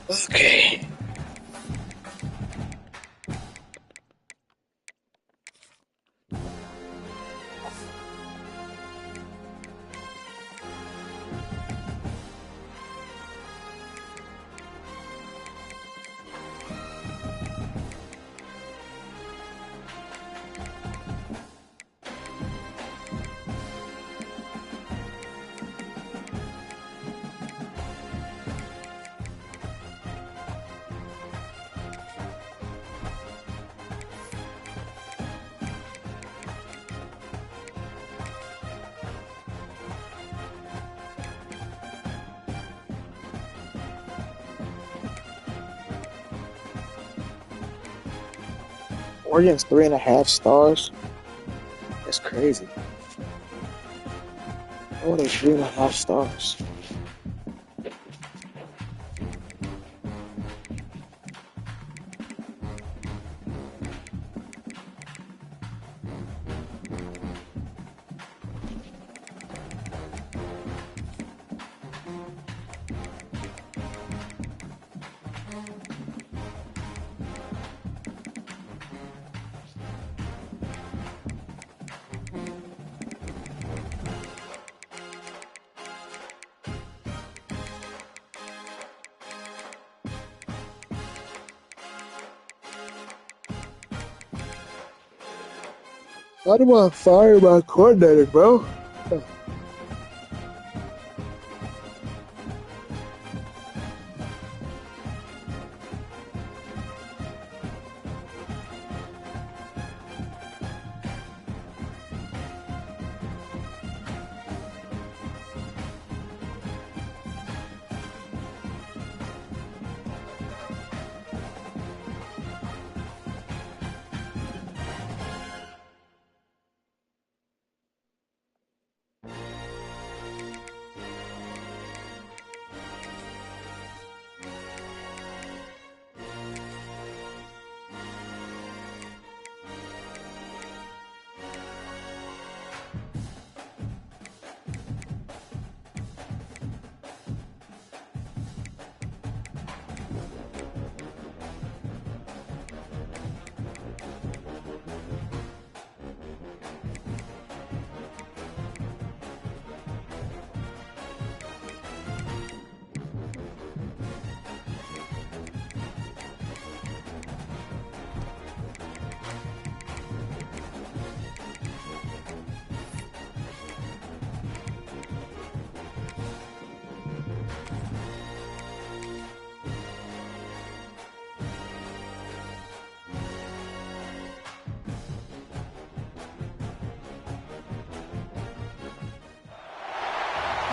Okay. Oregon's 3.5 stars. That's crazy. Oh, they're 3.5 stars. I don't want to fire my coordinator, bro.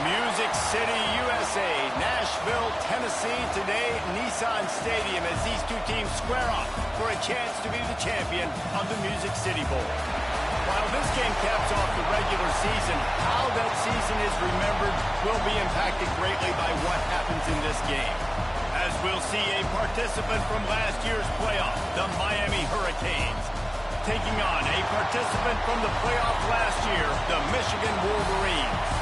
Music City, USA, Nashville, Tennessee. Today, Nissan Stadium as these two teams square off for a chance to be the champion of the Music City Bowl. While this game caps off the regular season, how that season is remembered will be impacted greatly by what happens in this game. As we'll see a participant from last year's playoff, the Miami Hurricanes, taking on a participant from the playoff last year, the Michigan Wolverines.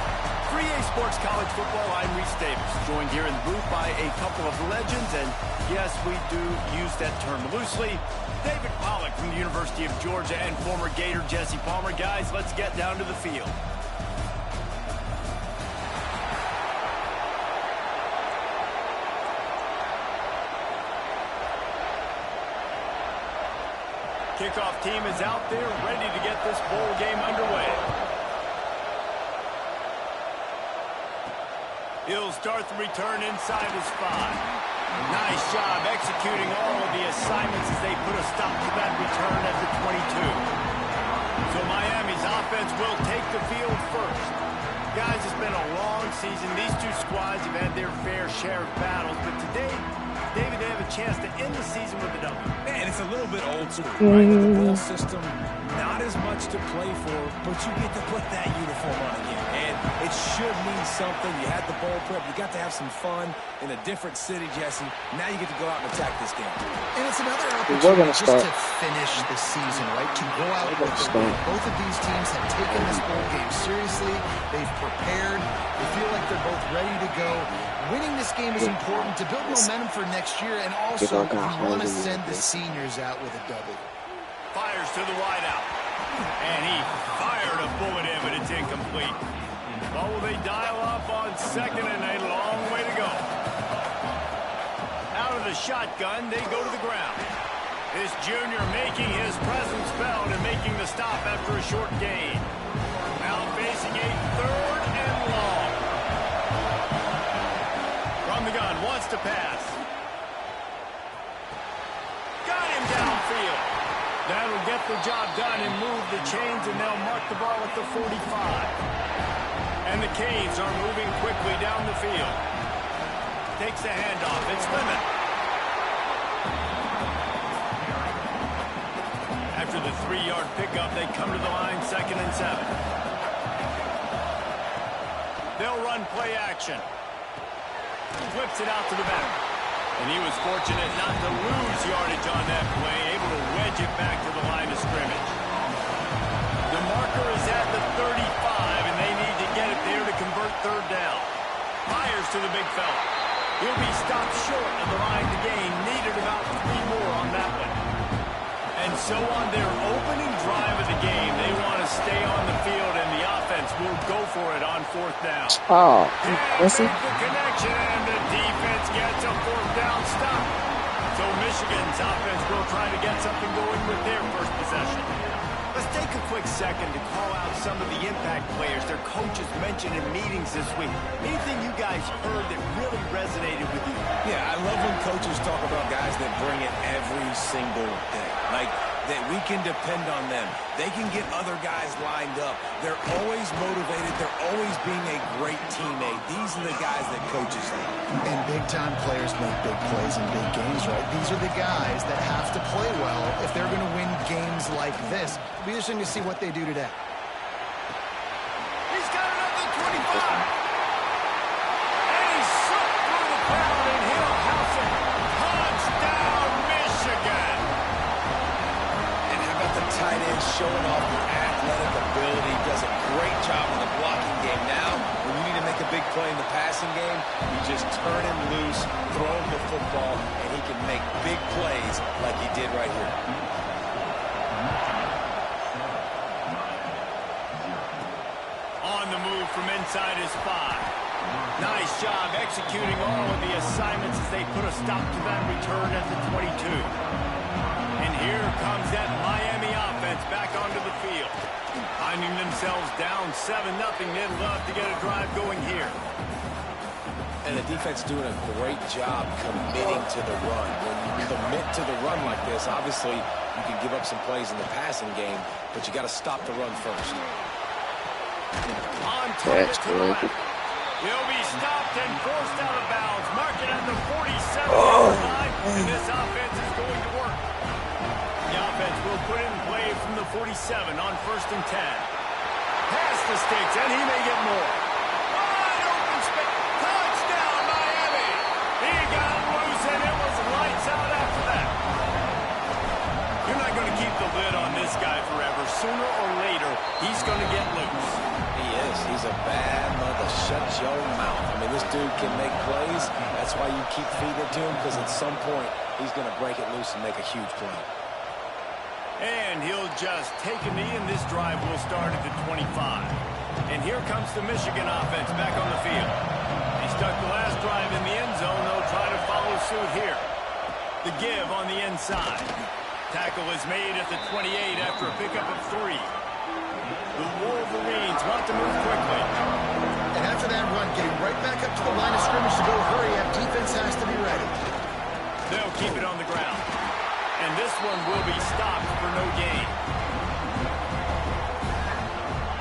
3A Sports College Football, I'm Reese Davis, joined here in the booth by a couple of legends, and yes, we do use that term loosely. David Pollack from the University of Georgia and former Gator Jesse Palmer. Guys, let's get down to the field. Kickoff team is out there, ready to get this bowl game underway. He'll start the return inside his 5. Nice job executing all of the assignments as they put a stop to that return at the 22. So Miami's offense will take the field first. Guys, it's been a long season. These two squads have had their fair share of battles, but today, David, they have a chance to end the season with a W. Man, it's a little bit old school, right? With the bowl system, not as much to play for, but you get to put that uniform on again. And it should mean something. You had the bowl prep. You got to have some fun in a different city, Jesse. Now you get to go out and attack this game. And it's another opportunity just to finish the season, right? To go out with the win. Both of these teams have taken this bowl game seriously. They've prepared. They feel like they're both ready to go. Winning this game is important to build momentum for next year, and also you want to send the seniors out with a W. Fires to the wideout. And he fired a bullet in, but it's incomplete. Well, will they dial up on second, and a long way to go. Out of the shotgun, they go to the ground. This junior making his presence felt and making the stop after a short gain. Now facing a third and long. From the gun, wants to pass. Got him downfield. That'll get the job done and move the chains, and they'll mark the ball at the 45. And the Canes are moving quickly down the field. Takes the handoff. It's Lemon. After the 3-yard pickup, they come to the line, 2nd and 7. They'll run play action. Flips it out to the back. And he was fortunate not to lose yardage on that play, able to wedge it back to the line of scrimmage. The marker is at the 35, and they need to get it there to convert 3rd down. Fires to the big fella. He'll be stopped short of the line to gain. Needed about 3 more on that one. And so on their opening drive of the game, they want to stay on the field, and the offense will go for it on 4th down. Oh, that's the connection, and the defense gets a 4th down stop. So Michigan's offense will try to get something going with their first possession. Let's take a quick second to call out some of the impact players their coaches mentioned in meetings this week. Anything you guys heard that really resonated with you? Yeah, I love when coaches talk about guys that bring it every single day. Like, that we can depend on them. They can get other guys lined up. They're always motivated. They're always being a great teammate. These are the guys that coaches love. And big-time players make big plays in big games, right? These are the guys that have to play well if they're going to win games like this. It'll be interesting to see what they do today. He's got it up to 25. And he's sucked through the crowd, and he'll house it. Touchdown, Michigan. And how about the tight end showing off the athletic ability? Does a great job in the blocking game. Now, when you need to make a big play in the passing game, you just turn him loose, throw him the football, and he can make big plays like he did right here. On the move from inside his 5. Nice job executing all of the assignments as they put a stop to that return at the 22. And here comes that Miami offense back onto the field. Finding themselves down 7-0, they'd love to get a drive going here. And the defense doing a great job committing to the run. When you commit to the run like this, obviously you can give up some plays in the passing game, but you got to stop the run first. On target to the left. He'll be stopped and forced out of bounds. Mark it at the 47-yard line, and this offense is going to work. The offense will put it in play from the 47 on 1st and 10. Pass the sticks, and he may get more. Wide open space. Touchdown, Miami. He got loose, and it was lights out after that. You're not going to keep the lid on this guy forever. Sooner or later, he's going to get loose. He is. He's a bad mother. Shut your mouth. I mean, this dude can make plays. That's why you keep feeding it to him, because at some point, he's going to break it loose and make a huge play. And he'll just take a knee, and this drive will start at the 25. And here comes the Michigan offense back on the field. They stuck the last drive in the end zone. They'll try to follow suit here. The give on the inside. Tackle is made at the 28 after a pickup of 3. The Wolverines want to move quickly. And after that run, getting right back up to the line of scrimmage to go hurry up, defense has to be ready. They'll keep it on the ground. And this one will be stopped for no gain.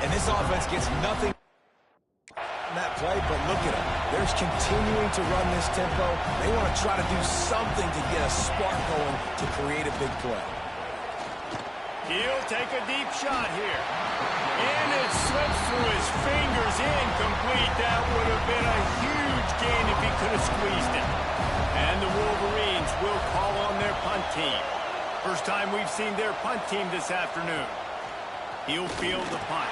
And this offense gets nothing in that play, but look at them. They're continuing to run this tempo. They want to try to do something to get a spark going to create a big play. He'll take a deep shot here. And it slips through his fingers, incomplete. That would have been a huge gain if he could have squeezed it. And the Wolverines will call on their punt team. First time we've seen their punt team this afternoon. He'll field the punt.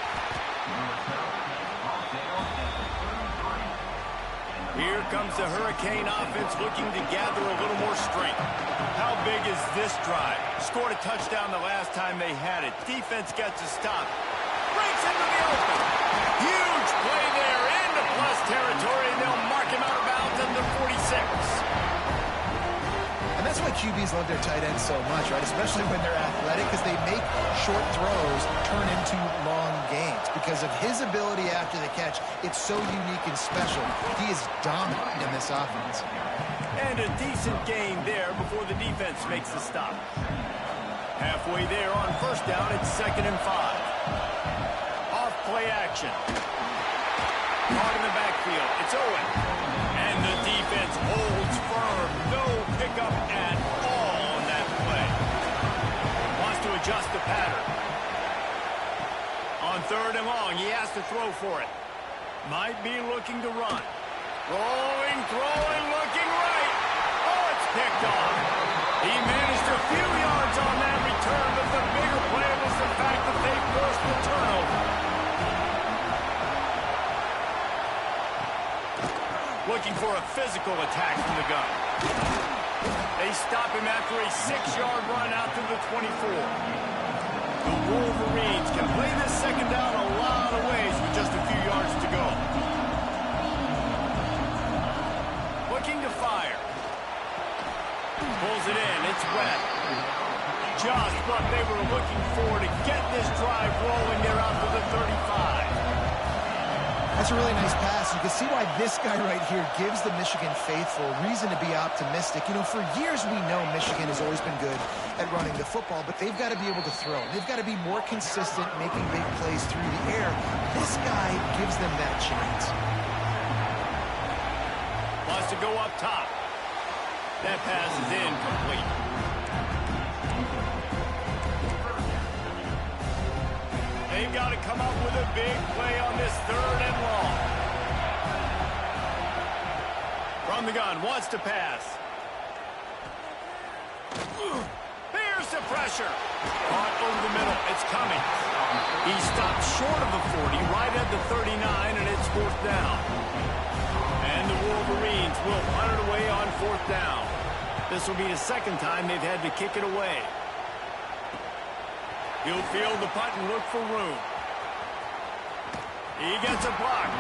Here comes the Hurricane offense looking to gather a little more strength. How big is this drive? Scored a touchdown the last time they had it. Defense gets a stop. Breaks into the open. Huge play there into plus territory, and they'll mark him out of bounds at the 46. And that's why QBs love their tight ends so much, right? Especially when they're athletic, because they make short throws turn into long gains. Because of his ability after the catch, it's so unique and special. He is dominant in this offense. And a decent gain there before the defense makes the stop. Halfway there on first down, it's 2nd and 5. Off play action. Caught in the backfield. It's Owen. And the defense holds firm. No pickup at all on that play. Wants to adjust the pattern. On 3rd and long, he has to throw for it. Might be looking to run. Rolling, throwing, looking right. Oh, it's picked off. He managed a few yards on that return, but the bigger play was the fact that they forced the turnover. Looking for a physical attack from the gun. They stop him after a 6-yard run out to the 24. The Wolverines can play this second down a lot of ways with just a few yards to go. Looking to fire. Pulls it in. It's wet. Just what they were looking for to get this drive rolling there out to the 35. That's a really nice pass. You can see why this guy right here gives the Michigan faithful reason to be optimistic. You know, for years we know Michigan has always been good at running the football, but they've got to be able to throw. They've got to be more consistent making big plays through the air. This guy gives them that chance. Wants to go up top. That pass is incomplete. They've got to come up with a big play on this 3rd and long. From the gun, wants to pass. Here's the pressure. Caught over the middle. It's coming. He stopped short of the 40, right at the 39, and it's 4th down. And the Wolverines will punt it away on 4th down. This will be the 2nd time they've had to kick it away. He'll field the punt and look for room. He gets a block.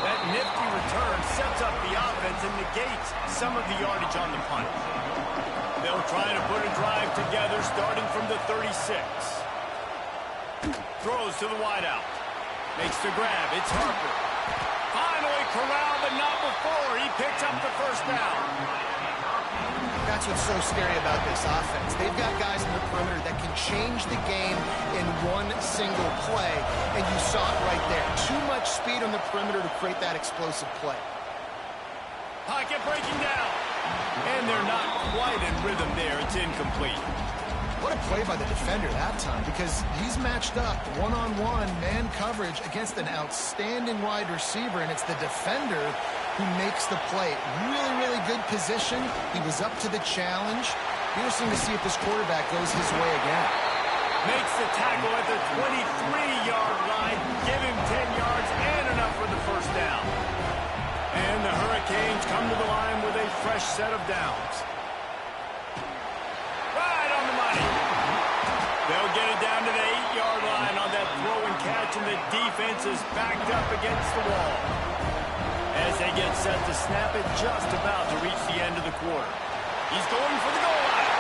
That nifty return sets up the offense and negates some of the yardage on the punt. They'll try to put a drive together starting from the 36. Throws to the wideout. Makes the grab. It's Harper. Finally corralled, but not before. He picks up the 1st down. That's what's so scary about this offense. They've got guys in the perimeter that can change the game in one single play, and you saw it right there. Too much speed on the perimeter to create that explosive play. Pocket breaking down. And they're not quite in rhythm there. It's incomplete. What a play by the defender that time, because he's matched up one-on-one man coverage against an outstanding wide receiver, and it's the defender who makes the play. Really, really good position. He was up to the challenge. Be interesting to see if this quarterback goes his way again. Makes the tackle at the 23-yard line. Give him 10 yards and enough for the 1st down. And the Hurricanes come to the line with a fresh set of downs. Right on the money. They'll get it down to the 8-yard line on that throw and catch, and the defense is backed up against the wall. As they get set to snap it, just about to reach the end of the quarter. He's going for the goal line.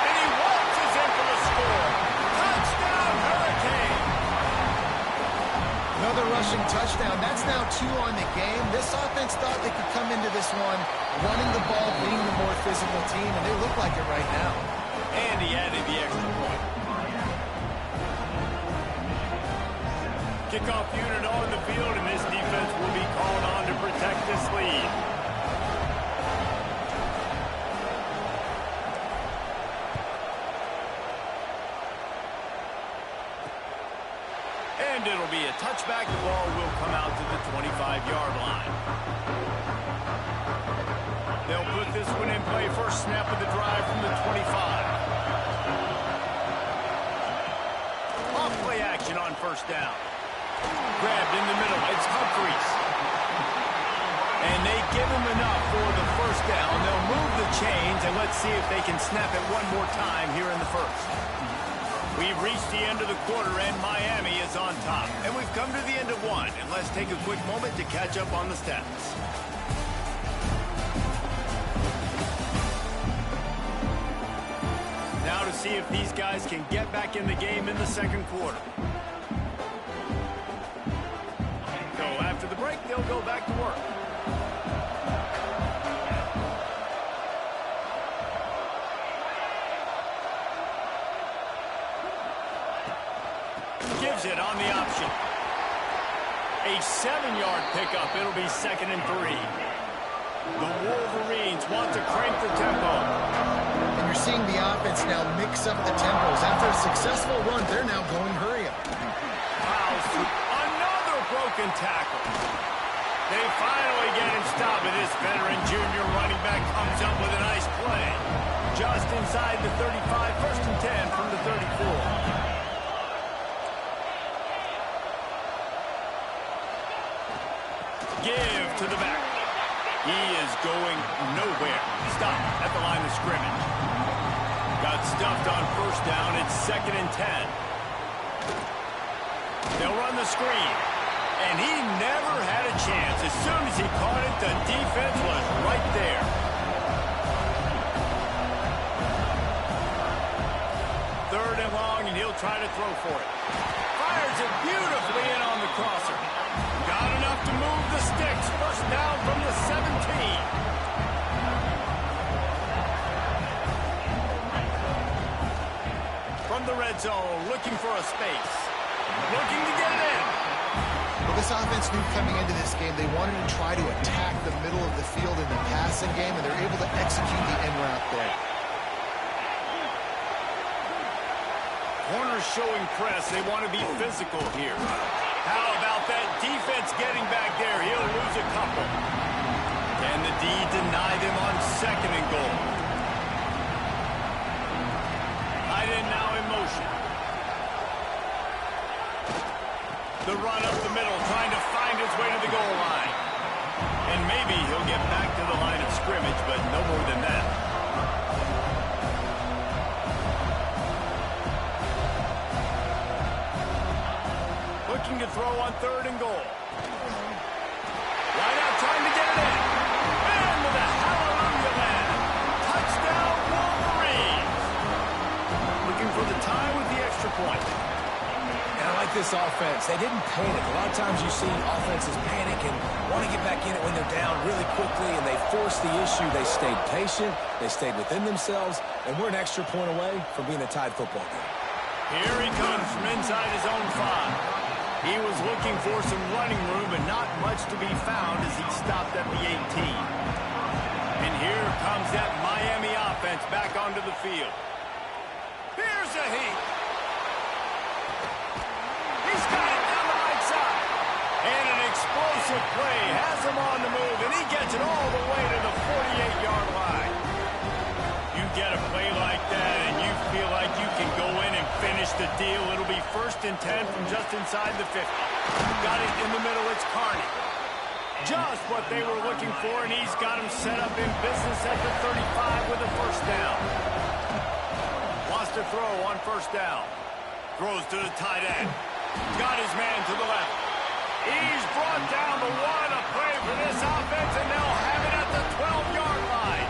And he waltzes in for the score. Touchdown, Hurricane! Another rushing touchdown. That's now 2 on the game. This offense thought they could come into this one running the ball, being the more physical team, and they look like it right now. And he added the extra point. Kickoff unit on the field, and this defense will be called on to protect this lead. And it'll be a touchback. The ball will come out to the 25-yard line. They'll put this one in play. First snap of the drive from the 25. Off play action on 1st down. Grabbed in the middle. It's Humphries. And they give him enough for the first down. They'll move the chains, and let's see if they can snap it one more time here in the first. We've reached the end of the quarter, and Miami is on top. And we've come to the end of one. And let's take a quick moment to catch up on the stats. Now to see if these guys can get back in the game in the second quarter. So after the break, they'll go back to work. Gives it on the option. A 7-yard pickup. It'll be 2nd and 3. The Wolverines want to crank the tempo. And you're seeing the offense now mix up the tempos. After a successful run, they're now going hurry up. Another broken tackle. They finally get him stopped, and this veteran junior running back comes up with a nice play. Just inside the 35, 1st and 10 from the 34. Give to the back. He is going nowhere. Stop at the line of scrimmage. Got stuffed on 1st down. It's 2nd and 10. They'll run the screen. And he never had a chance. As soon as he caught it, the defense was right there. 3rd and long, and he'll try to throw for it. Fires it beautifully in on the crosser. Got enough to move the sticks. 1st down from the 17. From the red zone, looking for a space. Looking to get it in. Well, this offense knew coming into this game they wanted to try to attack the middle of the field in the passing game, and they're able to execute the end route there. Corners showing press. They want to be physical here. How about that defense getting back there? He'll lose a couple. Can the D deny them on 2nd and goal? Tight end now in motion. The run up the middle, trying to find his way to the goal line. And maybe he'll get back to the line of scrimmage, but no more than that. Looking to throw on 3rd and goal. Right out trying to get it in. And with a hallelujah land. Touchdown Wolverines. Looking for the tie with the extra point. And I like this offense. They didn't panic. A lot of times you see offenses panic and want to get back in it when they're down really quickly, and they forced the issue. They stayed patient. They stayed within themselves, and we're an extra point away from being a tied football game. Here he comes from inside his own 5. He was looking for some running room, but not much to be found as he stopped at the 18. And here comes that Miami offense back onto the field. Here's a heat. He's got it down the right side. And an explosive play has him on the move, and he gets it all the way to the 48-yard line. You get a play like that, and you feel like you can go in and finish the deal. It'll be 1st and 10 from just inside the 50. Got it in the middle. It's Carney. Just what they were looking for, and he's got him set up in business at the 35 with a 1st down. Wants to throw on 1st down. Throws to the tight end. Got his man to the left. He's brought down, but what a play for this offense, and they'll have it at the 12-yard line.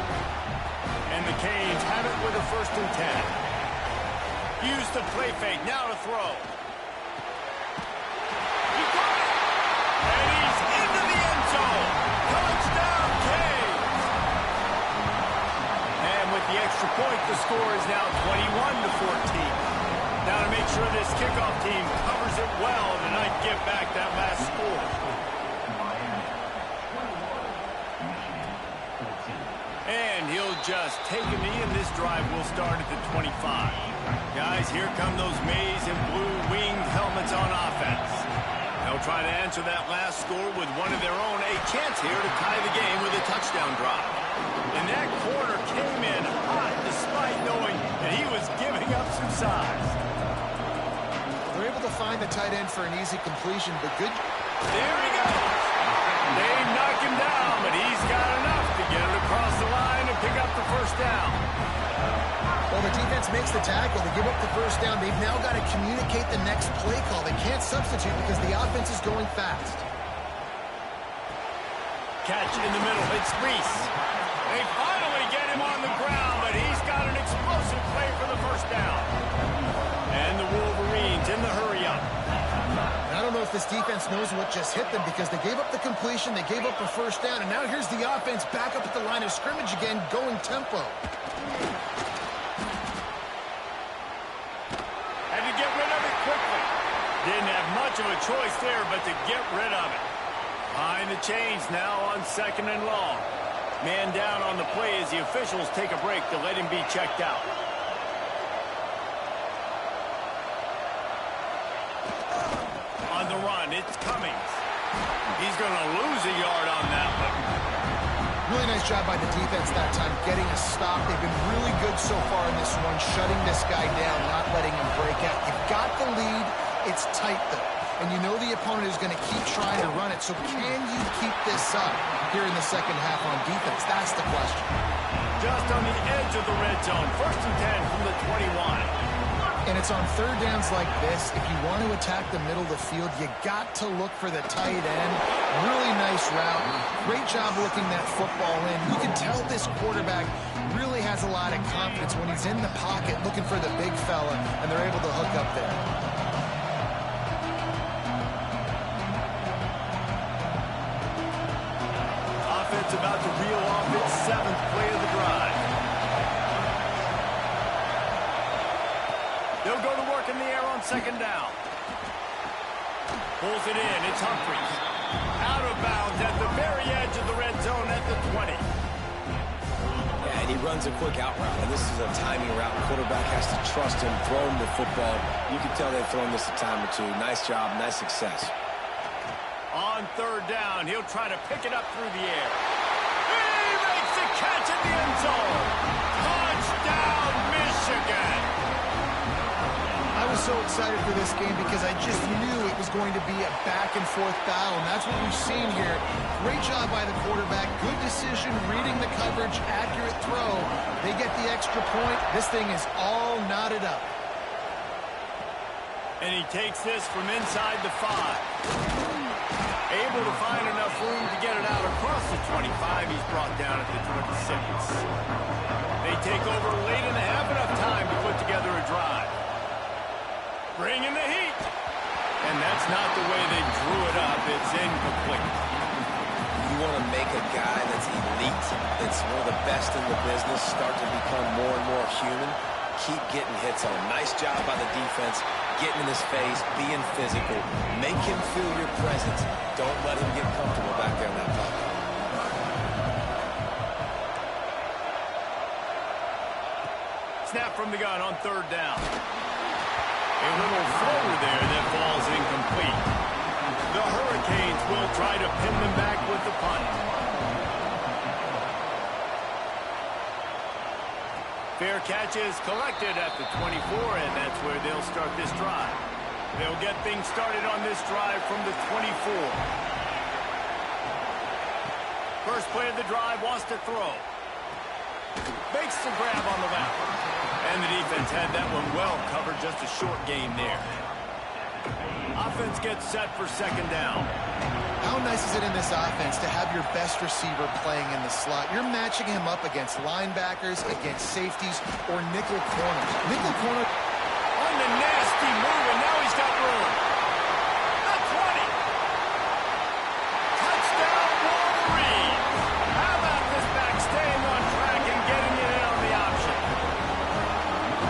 And the Canes have it with a 1st and 10. Use the play fake, now to throw. He got it! And he's into the end zone. Touchdown, Canes! And with the extra point, the score is now 21-14. Now to make sure this kickoff team covers it well tonight, give back that last score. And he'll just take a knee, and this drive will start at the 25. Guys, here come those maize and blue winged helmets on offense. They'll try to answer that last score with one of their own. A chance here to tie the game with a touchdown drive. And that corner came in hot despite knowing that he was giving up some size. They're able to find the tight end for an easy completion, but good. There he goes. They knock him down, but he's got enough to get it across the line and pick up the first down. Well, the defense makes the tackle. They give up the first down. They've now got to communicate the next play call. They can't substitute because the offense is going fast. Catch in the middle. It's Reese. They finally get him on the ground, but he's got an explosive play for the first down. And the Wolverines in the hurry-up. I don't know if this defense knows what just hit them because they gave up the completion, they gave up a first down, and now here's the offense back up at the line of scrimmage again, going tempo. Had to get rid of it quickly. Didn't have much of a choice there, but to get rid of it. Behind the chains now on 2nd and long. Man down on the play as the officials take a break to let him be checked out. On the run, it's Cummings. He's going to lose a yard on that one. Really nice job by the defense that time, getting a stop. They've been really good so far in this one, shutting this guy down, not letting him break out. You've got the lead. It's tight, though. And you know the opponent is going to keep trying to run it. So can you keep this up here in the second half on defense? That's the question. Just on the edge of the red zone. 1st and 10 from the 21. And it's on third downs like this. If you want to attack the middle of the field, you got to look for the tight end. Really nice route. Great job looking that football in. You can tell this quarterback really has a lot of confidence when he's in the pocket looking for the big fella, and they're able to hook up there. Offense about to reel off its 7th play of the drive. They'll go to work in the air on 2nd down. Pulls it in. It's Humphries. Out of bounds at the very edge of the red zone at the 20. Yeah, and he runs a quick out route, and this is a timing route. Quarterback has to trust him, throw him the football. You can tell they've thrown this a time or two. Nice job, nice success. On 3rd down, he'll try to pick it up through the air. He makes the catch in the end zone. Touchdown, Michigan. I was so excited for this game because I just knew it was going to be a back-and-forth battle, and that's what we've seen here. Great job by the quarterback. Good decision, reading the coverage, accurate throw. They get the extra point. This thing is all knotted up. And he takes this from inside the 5. Able to find enough room to get it out across the 25. He's brought down at the 26. They take over late in the half, enough time to put together a drive. Bring in the heat. And that's not the way they drew it up. It's incomplete. You want to make a guy that's elite, that's one of the best in the business, start to become more and more human. Keep getting hits on him. Nice job by the defense, getting in his face, being physical. Make him feel your presence. Don't let him get comfortable back there in that pocket. Snap from the gun on 3rd down. A little floater there that falls incomplete. The Hurricanes will try to pin them back with the punt. Fair catch is collected at the 24, and that's where they'll start this drive. They'll get things started on this drive from the 24. First play of the drive, wants to throw. Makes the grab on the back. And the defense had that one well covered, just a short gain there. Offense gets set for 2nd down. How nice is it in this offense to have your best receiver playing in the slot? You're matching him up against linebackers, against safeties, or nickel corners. Nickel corner On the nasty move, and now he's got room. The 20. Touchdown, Wolverines. How about this back staying on track and getting it in on the option?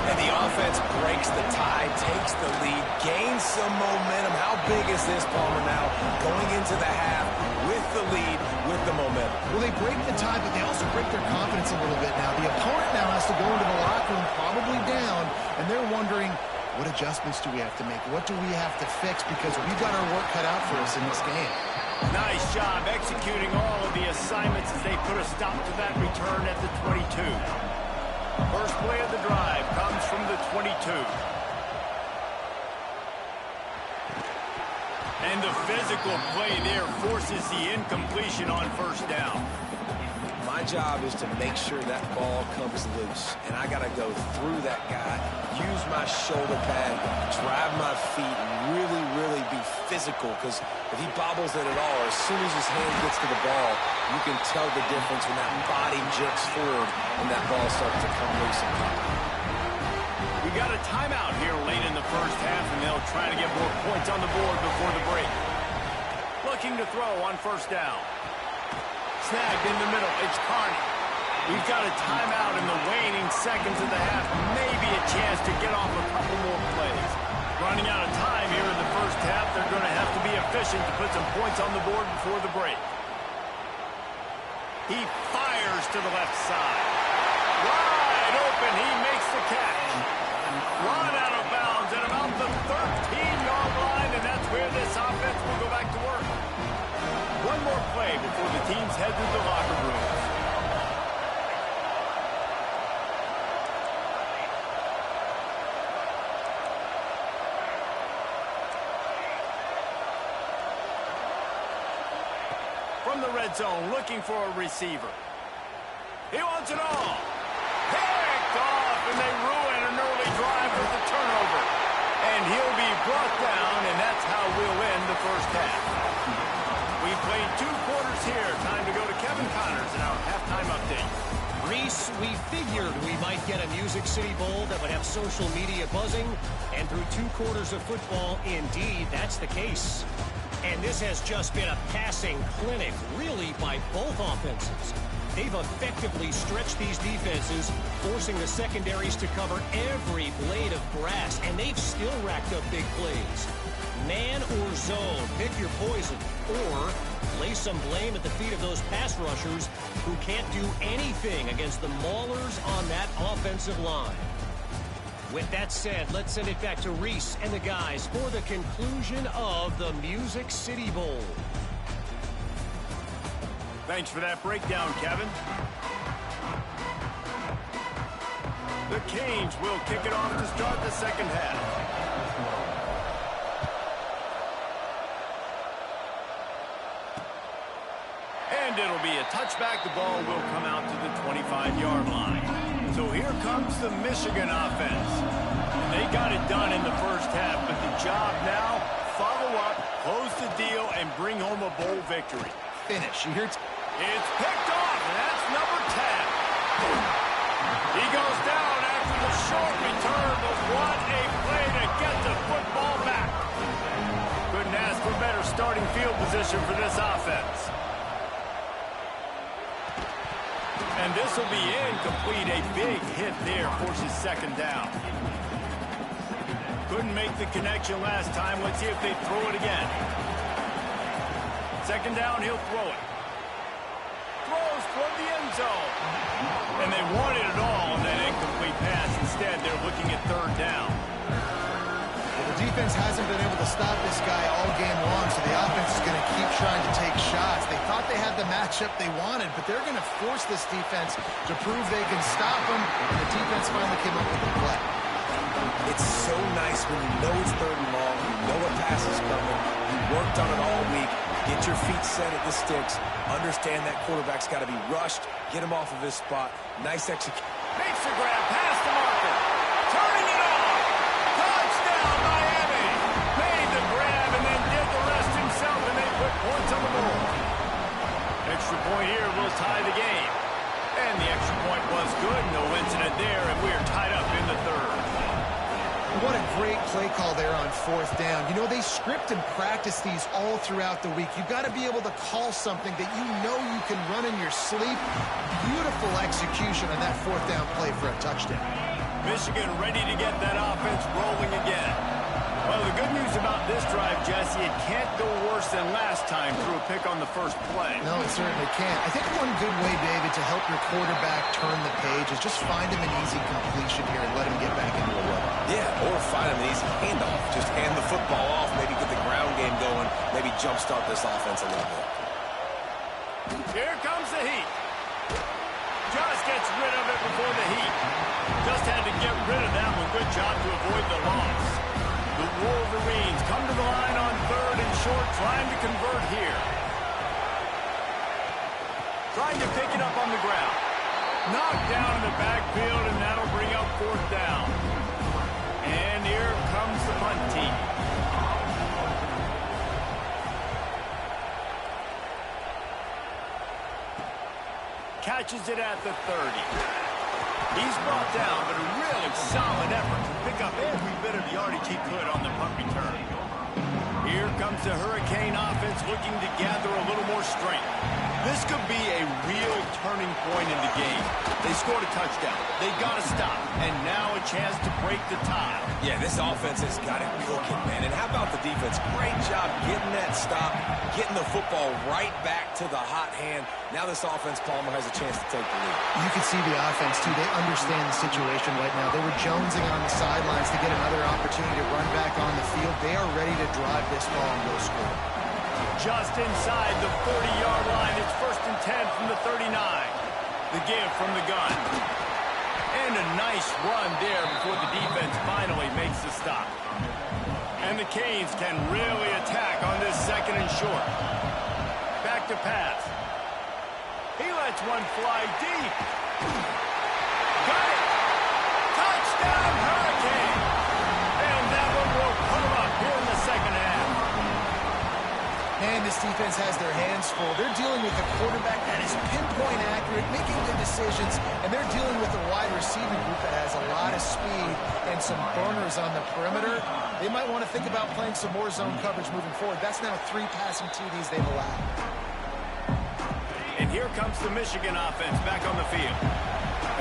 And the offense breaks the tie, takes the lead, gains some momentum. How big is this, Palmer, now? Going into the half with the lead, with the momentum. Well, they break the tie, but they also break their confidence a little bit now. The opponent now has to go into the locker room, probably down, and they're wondering, what adjustments do we have to make? What do we have to fix? Because we've got our work cut out for us in this game. Nice job executing all of the assignments as they put a stop to that return at the 22. First play of the drive comes from the 22. And And the physical play there forces the incompletion on first down. My job is to make sure that ball comes loose, and I got to go through that guy, use my shoulder pad, drive my feet, and really, really be physical, because if he bobbles it at all, as soon as his hand gets to the ball, you can tell the difference when that body jerks forward and that ball starts to come loose and pop. We got a timeout here late in the first half, and they'll try to get more points on the board before the break. Looking to throw on first down. Snagged in the middle. It's Carney. We've got a timeout in the waning seconds of the half. Maybe a chance to get off a couple more plays. Running out of time here in the first half. They're going to have to be efficient to put some points on the board before the break. He fires to the left side. Wide open. He makes the catch. Run out of bounds at about the 13-yard line, and that's where this offense will go back to work. One more play before the teams head to the locker rooms. From the red zone, looking for a receiver. He wants it all. Picked off, and they ruin an early drive with the turnover. And he'll be brought down, and that's how we'll end the first half. We've played 2 quarters here. Time to go to Kevin Connors in our halftime update. Reese, we figured we might get a Music City Bowl that would have social media buzzing, and through 2 quarters of football, indeed, that's the case. And this has just been a passing clinic, really, by both offenses. They've effectively stretched these defenses, forcing the secondaries to cover every blade of grass, and they've still racked up big plays. Man or zone, pick your poison, or lay some blame at the feet of those pass rushers who can't do anything against the maulers on that offensive line. With that said, let's send it back to Reese and the guys for the conclusion of the Music City Bowl. Thanks for that breakdown, Kevin. The Canes will kick it off to start the second half. And it'll be a touchback. The ball will come out to the 25-yard line. So here comes the Michigan offense. And they got it done in the first half, but the job now, follow up, close the deal, and bring home a bowl victory. Finish. You hear It's picked off, and that's number 10. He goes down after the short return, but what a play to get the football back. Couldn't ask for better starting field position for this offense. And this will be incomplete. A big hit there forces second down. Couldn't make the connection last time. Let's see if they throw it again. Second down, he'll throw it. Throws toward the end zone. And they wanted it all on that incomplete pass. Instead, they're looking at third down. The defense hasn't been able to stop this guy all game long, so the offense is going to keep trying to take shots. They thought they had the matchup they wanted, but they're going to force this defense to prove they can stop them, and the defense finally came up with the play. It's so nice when you know it's third and long, you know a pass is coming, you worked on it all week, get your feet set at the sticks, understand that quarterback's got to be rushed, get him off of his spot, nice execution. Makes the grab past the marker. Turning it off. Touchdown, Miami. Made the grab and then did the rest himself, and they put points on the board. Extra point here will tie the game. And the extra point was good. No incident there, and we are tied up in the third. What a great play call there on fourth down. You know, they script and practice these all throughout the week. You've got to be able to call something that you know you can run in your sleep. Beautiful execution on that fourth down play for a touchdown. Michigan ready to get that offense rolling again. Well, the good news about this drive, Jesse, it can't go worse than last time through a pick on the first play. No, it certainly can't. I think one good way, David, to help your quarterback turn the page is just find him an easy completion here and let him get back into a rhythm. Yeah, or find him an easy handoff. Just hand the football off, maybe get the ground game going, maybe jumpstart this offense a little bit. Here comes the heat. Just gets rid of it before the heat. Just had to get rid of that one. Good job to avoid the loss. The Wolverines come to the line on third and short, trying to convert here. Trying to pick it up on the ground. Knocked down in the backfield, and that'll bring up fourth down. And here comes the punt team. Catches it at the 30. He's brought down, but a really solid effort to pick up every bit of the yardage he could on the punt return. Here comes the Hurricane offense looking to gather a little more strength. This could be a real turning point in the game. They scored a touchdown. They got to stop. And now a chance to break the tie. Yeah, this offense has got it cooking, man. And how about the defense? Great job getting that stop, getting the football right back to the hot hand. Now this offense, Palmer, has a chance to take the lead. You can see the offense, too. They understand the situation right now. They were jonesing on the sidelines to get another opportunity to run back on the field. They are ready to drive this ball and go score. Just inside the 40-yard line. It's 1st and 10 from the 39. The give from the gun. And a nice run there before the defense finally makes the stop. And the Canes can really attack on this 2nd and short. Back to pass. He lets one fly deep. Got it. Touchdown, Hurricane. And that one will put him up here in the 2nd half. Man, this defense has their hands full. They're dealing with a quarterback that is pinpoint accurate, making good decisions, and they're dealing with a wide receiving group that has a lot of speed and some burners on the perimeter. They might want to think about playing some more zone coverage moving forward. That's now 3 passing TDs they've allowed. And here comes the Michigan offense back on the field.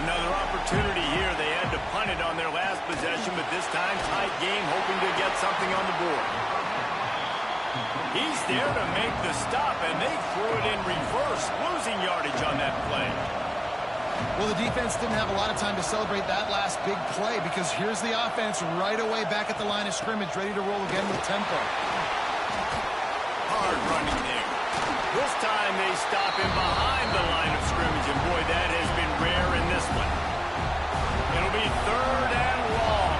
Another opportunity here. They had to punt it on their last possession, but this time tight game, hoping to get something on the board. He's there to make the stop, and they threw it in reverse, losing yardage on that play. Well, the defense didn't have a lot of time to celebrate that last big play because here's the offense right away back at the line of scrimmage, ready to roll again with tempo. Hard running there. This time they stop him behind the line of scrimmage, and boy, that has been rare in this one. It'll be 3rd and long.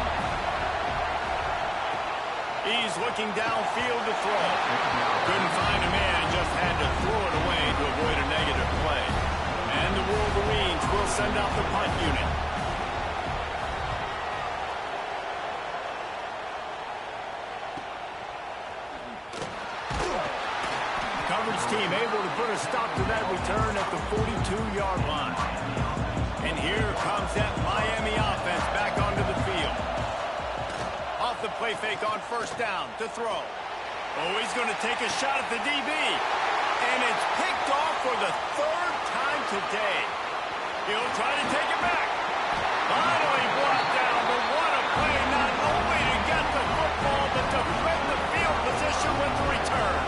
He's looking downfield to throw. Couldn't find a man, just had to throw it away to avoid a negative play. And the Wolverines will send out the punt unit. Coverage team able to put a stop to that return at the 42-yard line. And here comes that Miami offense back onto the field. Off the play fake on 1st down to throw. Oh, he's going to take a shot at the DB. And it's picked off for the 3rd time today. He'll try to take it back. Finally brought down, but what a play, not only to get the football, but to win the field position with the return.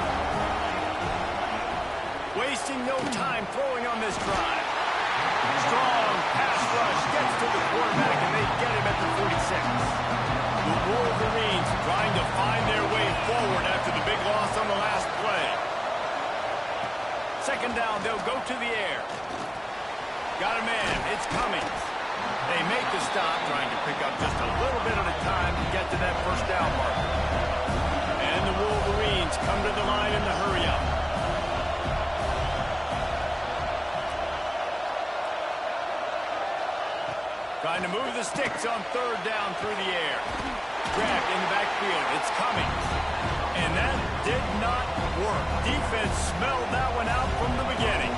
Wasting no time throwing on this drive. Strong pass rush gets to the quarterback, and they get him at the 46. The Wolverines trying to find their way forward after the big loss on the last play. 2nd down, they'll go to the air. Got a man, it's Cummings. They make the stop, trying to pick up just a little bit at a time to get to that 1st down mark. And the Wolverines come to the line in the hurry-up. Trying to move the sticks on 3rd down through the air. Grabbed in the backfield. It's Cummings. And that did not work. Defense smelled that one out from the beginning.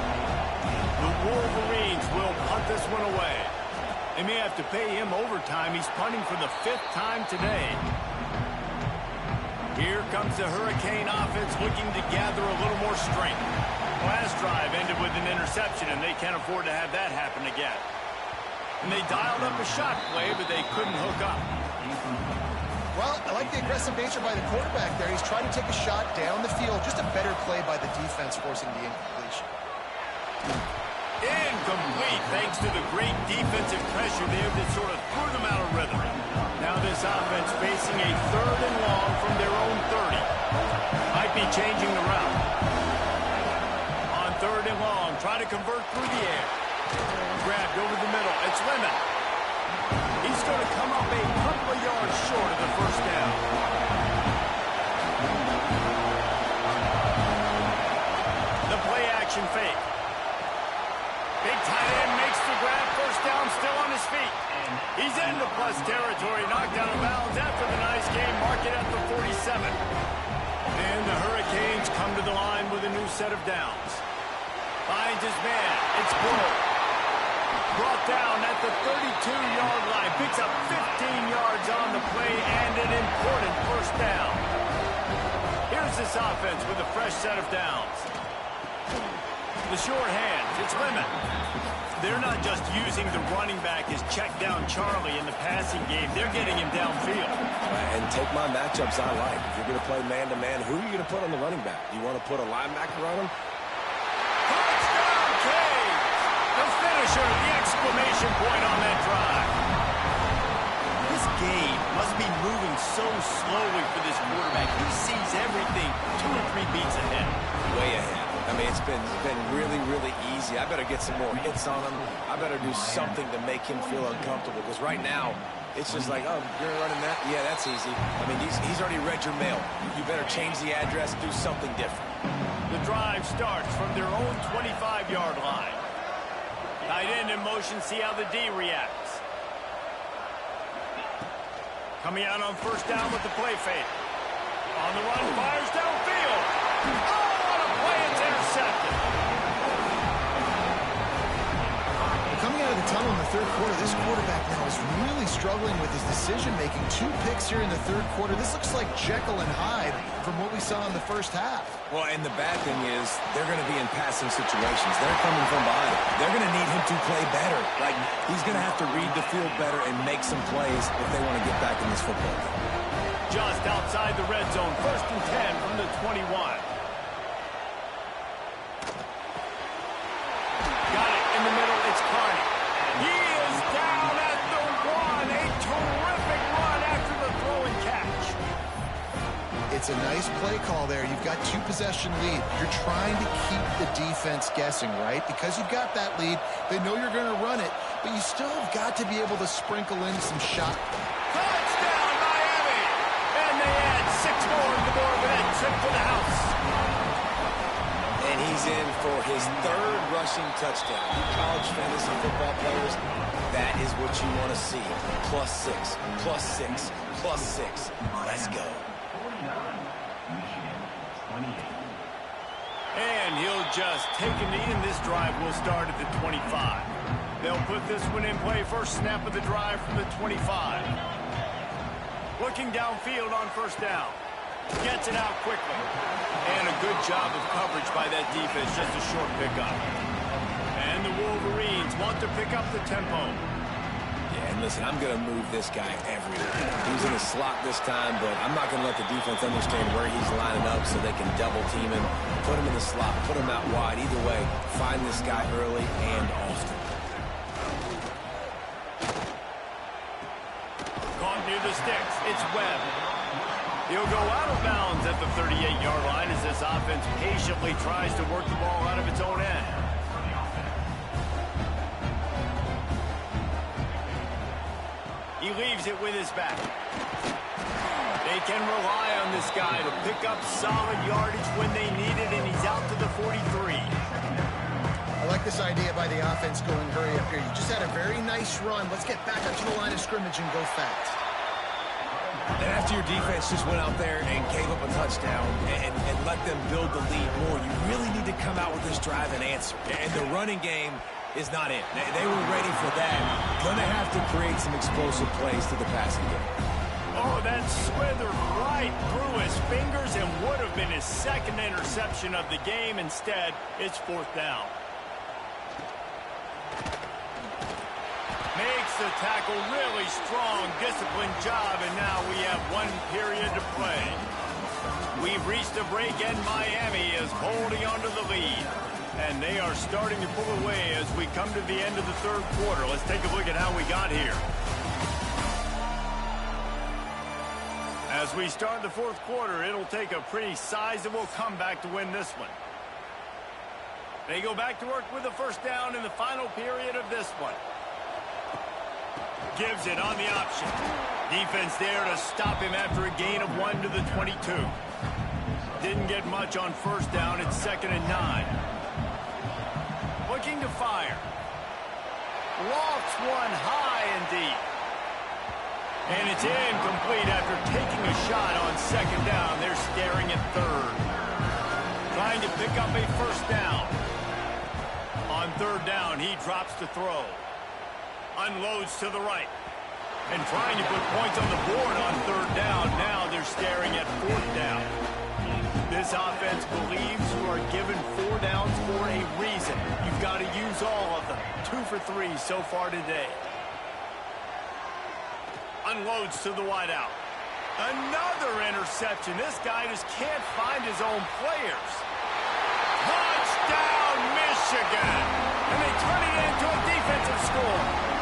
The Wolverines will punt this one away. They may have to pay him overtime. He's punting for the 5th time today. Here comes the Hurricane offense looking to gather a little more strength. Last drive ended with an interception, and they can't afford to have that happen again. And they dialed up a shot play, but they couldn't hook up. Well, I like the aggressive nature by the quarterback there. He's trying to take a shot down the field. Just a better play by the defense forcing the incompletion. Incomplete, thanks to the great defensive pressure there that sort of threw them out of rhythm. Now this offense facing a 3rd and long from their own 30. Might be changing the route. On 3rd and long, try to convert through the air. Grabbed over the middle. It's Lemon. He's going to come up a couple of yards short of the 1st down. it at the 47. And the Hurricanes come to the line with a new set of downs. Finds his man. It's Bull. Brought down at the 32-yard line. Picks up 15 yards on the play and an important first down. Here's this offense with a fresh set of downs. The short hand. It's Lemon. They're not just using the running back as check down Charlie in the passing game. They're getting him downfield. And take my matchups I like. If you're going to play man-to-man, who are you going to put on the running back? Do you want to put a linebacker on him? Touchdown, Cage! The finisher, the exclamation point on that drive. This game must be moving so slowly for this quarterback. He sees everything 2 or 3 beats ahead. Way ahead. I mean, it's been really, really easy. I better get some more hits on him. I better do something to make him feel uncomfortable. Because right now, it's just like, oh, you're running that? Yeah, that's easy. I mean, he's already read your mail. You better change the address, do something different. The drive starts from their own 25-yard line. Tight end in motion, see how the D reacts. Coming out on first down with the play fake. On the run, fires downfield. Oh! It's intercepted. Coming out of the tunnel in the third quarter, this quarterback now is really struggling with his decision-making. 2 picks here in the third quarter. This looks like Jekyll and Hyde from what we saw in the first half. Well, and the bad thing is they're going to be in passing situations. They're coming from behind. They're going to need him to play better. Like, he's going to have to read the field better and make some plays if they want to get back in this football game. Just outside the red zone, 1st and 10 from the 21. In the middle, it's Carney. He is down at the 1. A terrific run after the throw and catch. It's a nice play call there. You've got 2-possession lead. You're trying to keep the defense guessing, right? Because you've got that lead, they know you're going to run it, but you still have got to be able to sprinkle in some shot. Touchdown, Miami! And they add 6 more to the board with that trip to the house. And he's in for his 3rd rushing touchdown. You college fantasy football players, that is what you want to see. +6, +6, +6. Let's go. And he'll just take a knee, and this drive will start at the 25. They'll put this one in play. First snap of the drive from the 25. Looking downfield on first down. Gets it out quickly. And a good job of coverage by that defense. Just a short pickup. And the Wolverines want to pick up the tempo. Yeah, and listen, I'm going to move this guy everywhere. He's in the slot this time, but I'm not going to let the defense understand where he's lining up so they can double team him, put him in the slot, put him out wide. Either way, find this guy early and often. Caught near the sticks. It's Webb. He'll go out of bounds at the 38-yard line as this offense patiently tries to work the ball out of its own end. He leaves it with his back. They can rely on this guy to pick up solid yardage when they need it, and he's out to the 43. I like this idea by the offense going hurry up here. You just had a very nice run. Let's get back up to the line of scrimmage and go fast. And after your defense just went out there and gave up a touchdown and let them build the lead more, you really need to come out with this drive and answer. And the running game is not it. They were ready for that. Going to have to create some explosive plays to the passing game. Oh, that slithered right through his fingers and would have been his 2nd interception of the game. Instead, it's 4th down. Makes the tackle, really strong, disciplined job, and now we have 1 period to play. We've reached a break, and Miami is holding onto the lead. And they are starting to pull away as we come to the end of the 3rd quarter. Let's take a look at how we got here. As we start the 4th quarter, it'll take a pretty sizable comeback to win this one. They go back to work with a first down in the final period of this one. Gives it on the option. Defense there to stop him after a gain of 1 to the 22. Didn't get much on first down. It's 2nd and 9. Looking to fire. Lofts one high and deep. And it's incomplete after taking a shot second down. They're staring at third. Trying to pick up a first down. On third down, he drops to throw. Unloads to the right. And trying to put points on the board on third down. Now they're staring at fourth down. This offense believes you are given 4 downs for a reason. You've got to use all of them. 2 for 3 so far today. Unloads to the wideout. Another interception. This guy just can't find his own players. Touchdown, Michigan! And they turn it into a defensive score.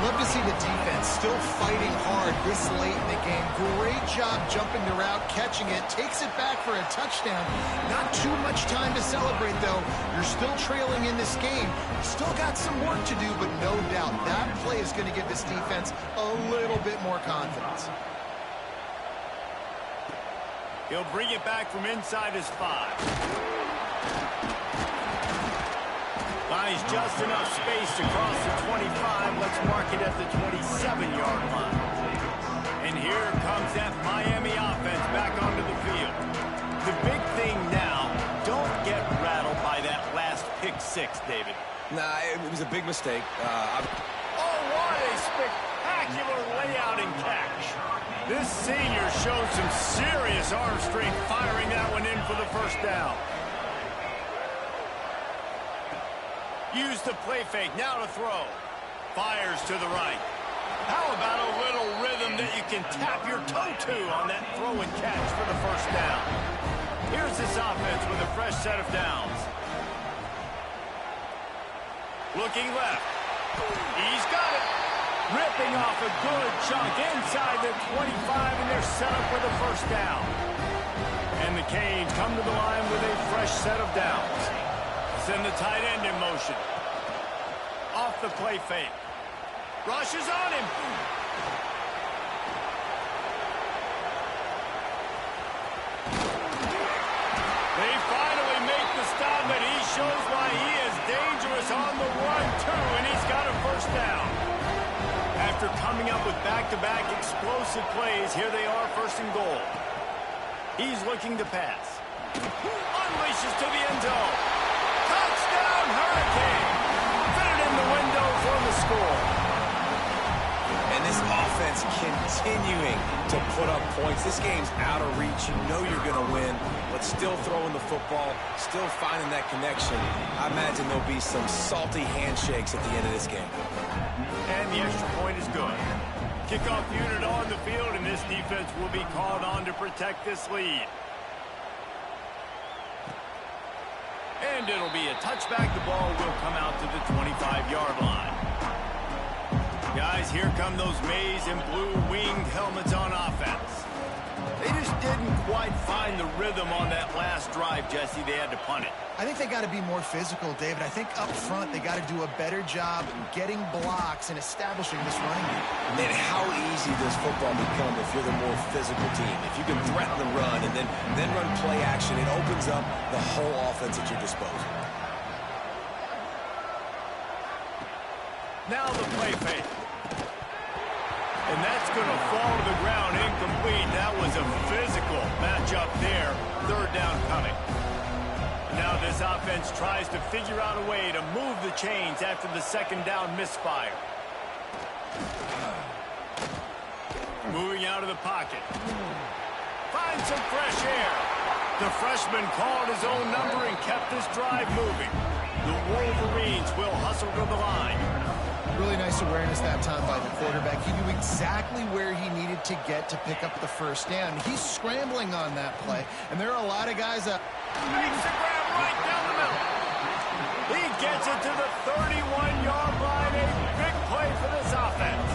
Love to see the defense still fighting hard this late in the game. Great job jumping the route, catching it, takes it back for a touchdown. Not too much time to celebrate, though. You're still trailing in this game. Still got some work to do, but no doubt that play is going to give this defense a little bit more confidence. He'll bring it back from inside his 5. Buys just enough space to cross the 25. Let's mark it at the 27-yard line. And here comes that Miami offense back onto the field. The big thing now, don't get rattled by that last pick 6, David. Nah, it was a big mistake. Oh, what a spectacular layout and catch. This senior showed some serious arm strength firing that one in for the first down. Use the play fake, now to throw. Fires to the right. How about a little rhythm that you can tap your toe to on that throw and catch for the first down? Here's this offense with a fresh set of downs. Looking left. He's got it. Ripping off a good chunk inside the 25, and they're set up with a first down. And the Canes come to the line with a fresh set of downs. Send the tight end in motion. Off the play fake. Rushes on him. They finally make the stop, but he shows why he is dangerous on the run, too, and he's got a first down. After coming up with back-to-back explosive plays, here they are, first and goal. He's looking to pass. Unleashes to the end zone. Touchdown, Hurricane! Fit it in the window for the score. And this offense continuing to put up points. This game's out of reach. You know you're going to win, but still throwing the football, still finding that connection. I imagine there'll be some salty handshakes at the end of this game. And the extra point is good. Kickoff unit on the field, and this defense will be called on to protect this lead. And it'll be a touchback. The ball will come out to the 25-yard line. Guys, here come those maize and blue winged helmets on offense. They just didn't quite find the rhythm on that last drive, Jesse. They had to punt it. I think they got to be more physical, David. I think up front they got to do a better job getting blocks and establishing this running game. Man, how easy does football become if you're the more physical team? If you can threaten the run and then run play action, it opens up the whole offense at your disposal. Now the play fake. And that's going to fall to the ground incomplete. That was a physical matchup there. Third down coming. Now this offense tries to figure out a way to move the chains after the second down misfire. Moving out of the pocket. Finds some fresh air. The freshman called his own number and kept this drive moving. The Wolverines will hustle to the line. Really nice awareness that time by the quarterback. He knew exactly where he needed to get to pick up the first down. He's scrambling on that play, and there are a lot of guys up. Makes the grab right down the middle. He gets it to the 31-yard line. A big play for this offense.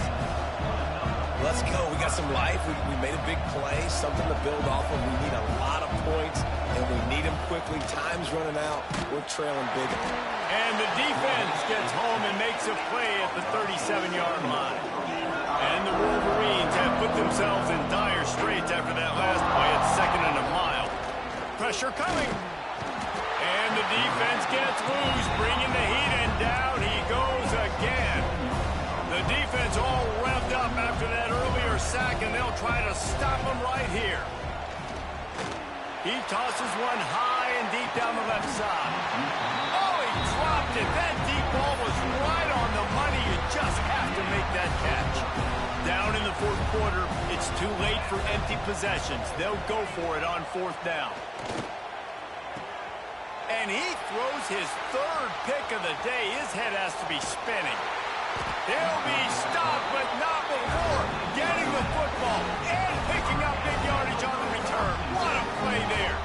Let's go. We got some life. We made a big play, something to build off of. We need a lot of points, and we need them quickly. Time's running out. We're trailing big. And the defense gets home and makes a play at the 37-yard line. And the Wolverines have put themselves in dire straits after that last play at second and a mile. Pressure coming. And the defense gets loose, bringing the heat, and down he goes again. The defense all revved up after that earlier sack, and they'll try to stop him right here. He tosses one high and deep down the left side. Oh, he dropped it. That deep ball was right on the money. You just have to make that catch. Down in the fourth quarter, it's too late for empty possessions. They'll go for it on fourth down. And he throws his third pick of the day. His head has to be spinning. He'll be stopped, but not before getting the football and picking up big yardage on the return. What a play there.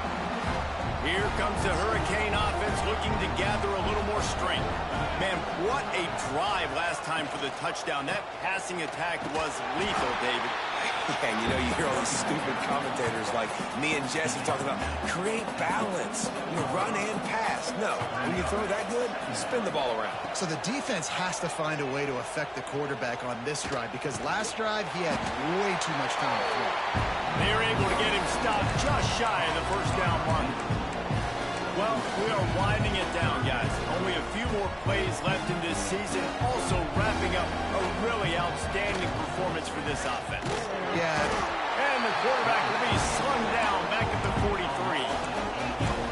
Here comes the Hurricane offense looking to gather a little more strength. Man, what a drive last time for the touchdown. That passing attack was lethal, David. And you know, you hear all these stupid commentators like me and Jesse talking about create balance, run and pass. No, when you throw that good, spin the ball around. So the defense has to find a way to affect the quarterback on this drive, because last drive he had way too much time to throw. They were able to get him stopped just shy of the first down mark. Well, we are winding it down, guys. Only a few more plays left in this season. Also wrapping up a really outstanding performance for this offense. Yeah. And the quarterback will be slung down back at the 43.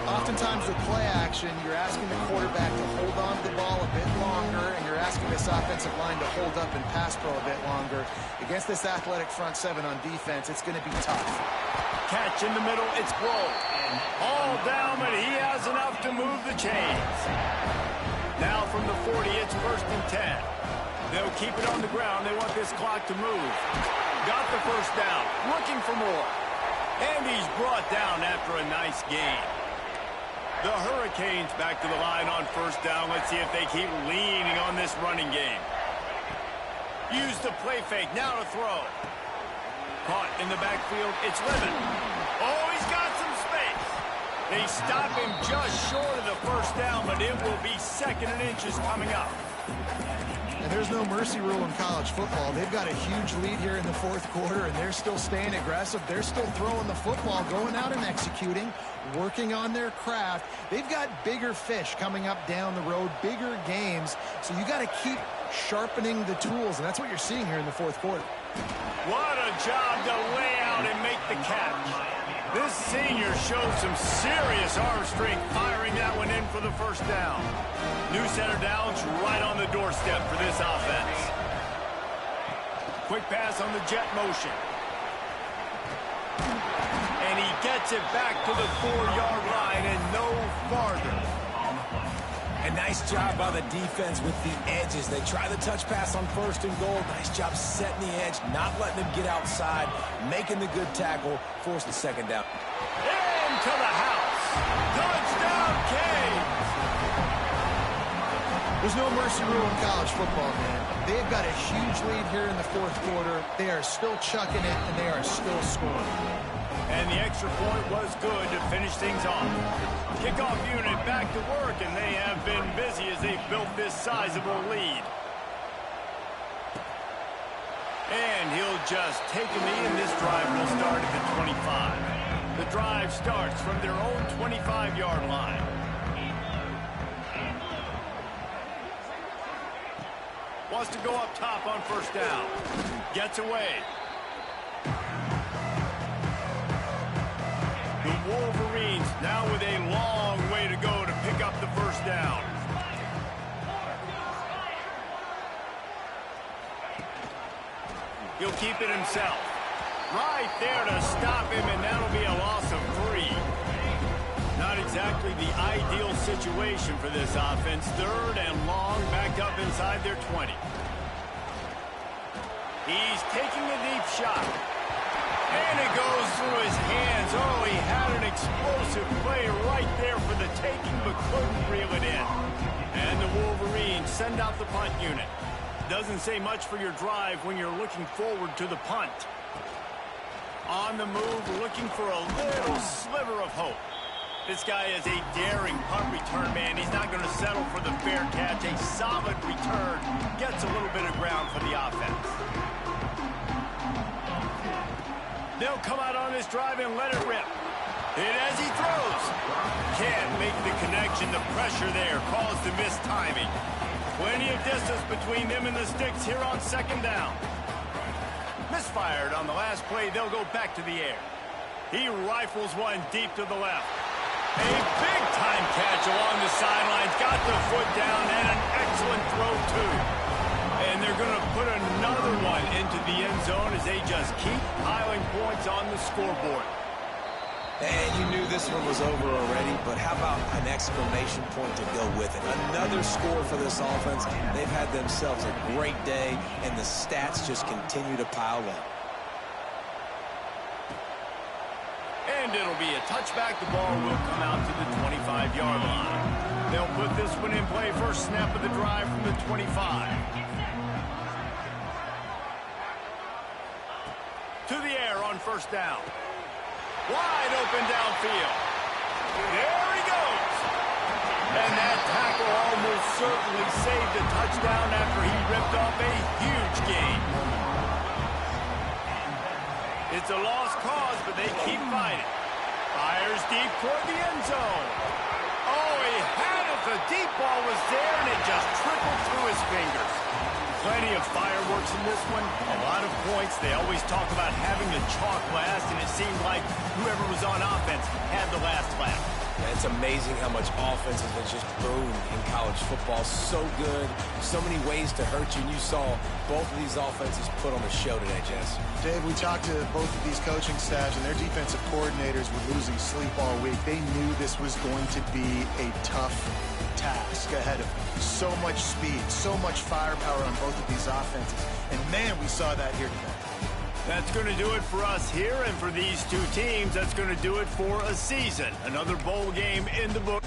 Oftentimes with play action, you're asking the quarterback to hold on to the ball a bit longer, and you're asking this offensive line to hold up and pass pro a bit longer. Against this athletic front seven on defense, it's going to be tough. Catch in the middle, it's Blow. All down, but he has enough to move the chains. Now from the 40, it's 1st and 10. They'll keep it on the ground. They want this clock to move. Got the first down, looking for more. And he's brought down after a nice gain. The Hurricanes back to the line on first down. Let's see if they keep leaning on this running game. Use the play fake, now to throw. Caught in the backfield, it's Lemon. Oh, he's got some space. They stop him just short of the first down, but it will be 2nd and inches coming up. And there's no mercy rule in college football. They've got a huge lead here in the fourth quarter, and they're still staying aggressive. They're still throwing the football, going out and executing, working on their craft. They've got bigger fish coming up down the road, bigger games. So you got to keep sharpening the tools, and that's what you're seeing here in the fourth quarter. What a job to lay out and make the catch. This senior showed some serious arm strength firing that one in for the first down. New center downs right on the doorstep for this offense. Quick pass on the jet motion. And he gets it back to the 4-yard line and no farther. And nice job by the defense with the edges. They try the touch pass on 1st and goal. Nice job setting the edge, not letting them get outside, making the good tackle, force the 2nd down. Into the house. Touchdown, Canes. There's no mercy rule in college football, man. They've got a huge lead here in the fourth quarter. They are still chucking it, and they are still scoring. And the extra point was good to finish things off. Kickoff unit back to work, and they have been busy as they built this sizable lead. And he'll just take a knee, and this drive will start at the 25. The drive starts from their own 25-yard line. Wants to go up top on first down. Gets away. The Wolverines now with a long way to go to pick up the first down. He'll keep it himself. Right there to stop him, and that'll be a loss of 3. Not exactly the ideal situation for this offense. 3rd and long, back up inside their 20. He's taking a deep shot. And it goes through his hands. Oh, he had an explosive play right there for the taking, but couldn't reel it in. And the Wolverines send out the punt unit. Doesn't say much for your drive when you're looking forward to the punt. On the move, looking for a little sliver of hope. This guy is a daring punt return man. He's not going to settle for the fair catch. A solid return. Gets a little bit of ground for the offense. They'll come out on this drive and let it rip. Hit as he throws. Can't make the connection. The pressure there caused the missed timing. Plenty of distance between them and the sticks here on 2nd down. misfired on the last play. They'll go back to the air. He rifles one deep to the left. A big-time catch along the sidelines. Got the foot down and an excellent throw, too. And they're going to put another one into the end zone as they just keep piling points on the scoreboard. And you knew this one was over already, but how about an exclamation point to go with it? Another score for this offense. They've had themselves a great day, and the stats just continue to pile up. And it'll be a touchback. The ball will come out to the 25-yard line. They'll put this one in play. First snap of the drive from the 25. To the air on first down. Wide open downfield. There he goes. And that tackle almost certainly saved a touchdown after he ripped off a huge gain. It's a lost cause, but they keep fighting. Fires deep toward the end zone. Oh, he had it. The deep ball was there, and it just trickled through his fingers. Plenty of fireworks in this one. A lot of points. They always talk about having the chalk last, and it seemed like whoever was on offense had the last laugh. Yeah, it's amazing how much offense has just boomed in college football. So good. So many ways to hurt you. And you saw both of these offenses put on a show today, Jess. Dave, we talked to both of these coaching staffs, and their defensive coordinators were losing sleep all week. They knew this was going to be a tough task ahead of them. So much speed, so much firepower on both of these offenses. And, man, we saw that here today. That's going to do it for us here, and for these two teams, that's going to do it for a season. Another bowl game in the book.